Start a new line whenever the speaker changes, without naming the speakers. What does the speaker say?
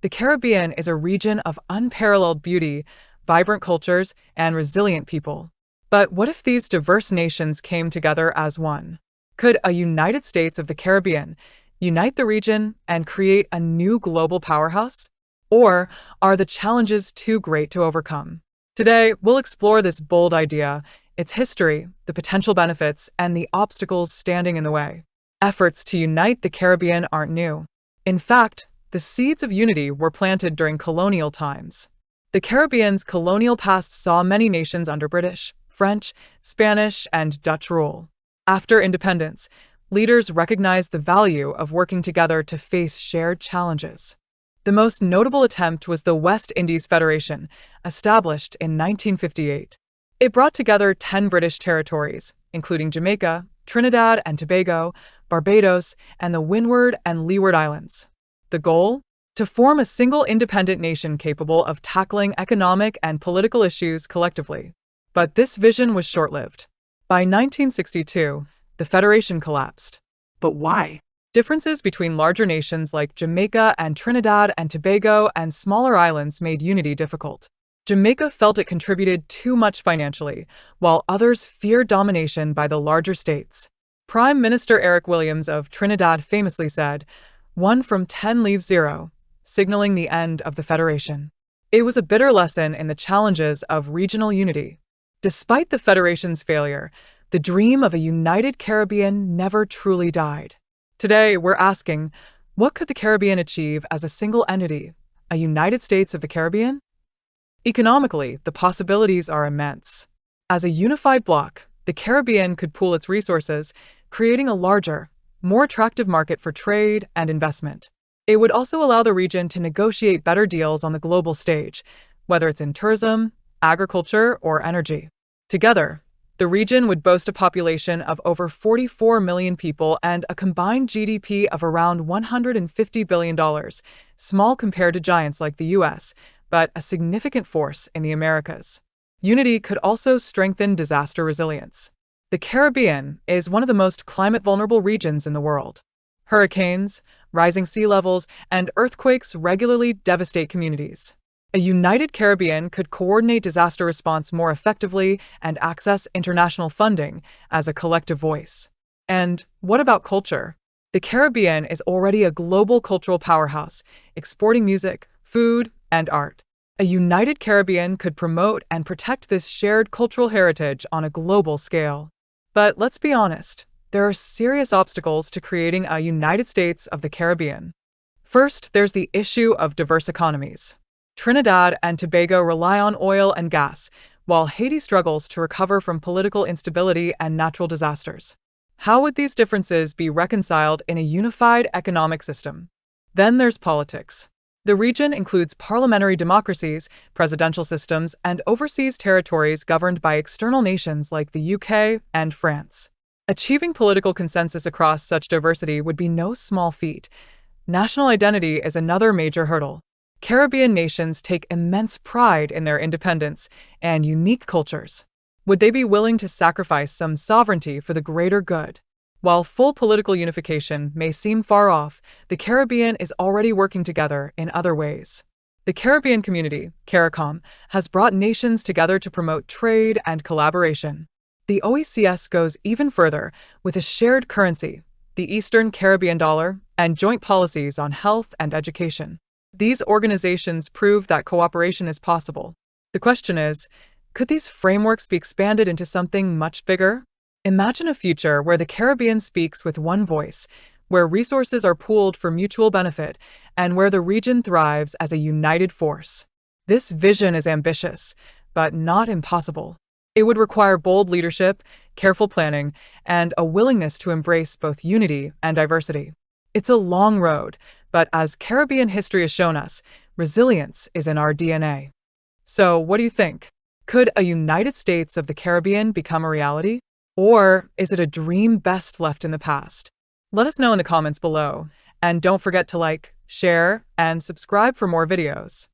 The Caribbean is a region of unparalleled beauty, vibrant cultures, and resilient people. But what if these diverse nations came together as one? Could a United States of the Caribbean unite the region and create a new global powerhouse? Or are the challenges too great to overcome? Today, we'll explore this bold idea, its history, the potential benefits, and the obstacles standing in the way. Efforts to unite the Caribbean aren't new. In fact, the seeds of unity were planted during colonial times. The Caribbean's colonial past saw many nations under British, French, Spanish, and Dutch rule. After independence, leaders recognized the value of working together to face shared challenges. The most notable attempt was the West Indies Federation, established in 1958. It brought together 10 British territories, including Jamaica, Trinidad and Tobago, Barbados, and the Windward and Leeward Islands. The goal? To form a single independent nation capable of tackling economic and political issues collectively. But this vision was short-lived. By 1962, the Federation collapsed.
But why?
Differences between larger nations like Jamaica and Trinidad and Tobago and smaller islands made unity difficult. Jamaica felt it contributed too much financially, while others feared domination by the larger states. Prime Minister Eric Williams of Trinidad famously said, "1 from 10 leaves 0, signaling the end of the Federation. It was a bitter lesson in the challenges of regional unity. Despite the Federation's failure, the dream of a united Caribbean never truly died. Today, we're asking, what could the Caribbean achieve as a single entity, a United States of the Caribbean? Economically, the possibilities are immense. As a unified bloc, the Caribbean could pool its resources, creating a larger, more attractive market for trade and investment. It would also allow the region to negotiate better deals on the global stage, whether it's in tourism, agriculture, or energy. Together, the region would boast a population of over 44 million people and a combined GDP of around $150 billion, small compared to giants like the US, but a significant force in the Americas. Unity could also strengthen disaster resilience. The Caribbean is one of the most climate-vulnerable regions in the world. Hurricanes, rising sea levels, and earthquakes regularly devastate communities. A united Caribbean could coordinate disaster response more effectively and access international funding as a collective voice. And what about culture? The Caribbean is already a global cultural powerhouse, exporting music, food, and art. A united Caribbean could promote and protect this shared cultural heritage on a global scale. But let's be honest, there are serious obstacles to creating a United States of the Caribbean. First, there's the issue of diverse economies. Trinidad and Tobago rely on oil and gas, while Haiti struggles to recover from political instability and natural disasters. How would these differences be reconciled in a unified economic system? Then there's politics. The region includes parliamentary democracies, presidential systems, and overseas territories governed by external nations like the UK and France. Achieving political consensus across such diversity would be no small feat. National identity is another major hurdle. Caribbean nations take immense pride in their independence and unique cultures. Would they be willing to sacrifice some sovereignty for the greater good? While full political unification may seem far off, the Caribbean is already working together in other ways. The Caribbean community, CARICOM, has brought nations together to promote trade and collaboration. The OECS goes even further with a shared currency, the Eastern Caribbean dollar, and joint policies on health and education. These organizations prove that cooperation is possible. The question is, could these frameworks be expanded into something much bigger? Imagine a future where the Caribbean speaks with one voice, where resources are pooled for mutual benefit, and where the region thrives as a united force. This vision is ambitious, but not impossible. It would require bold leadership, careful planning, and a willingness to embrace both unity and diversity. It's a long road, but as Caribbean history has shown us, resilience is in our DNA. So, what do you think? Could a United States of the Caribbean become a reality? Or is it a dream best left in the past? Let us know in the comments below, and don't forget to like, share, and subscribe for more videos.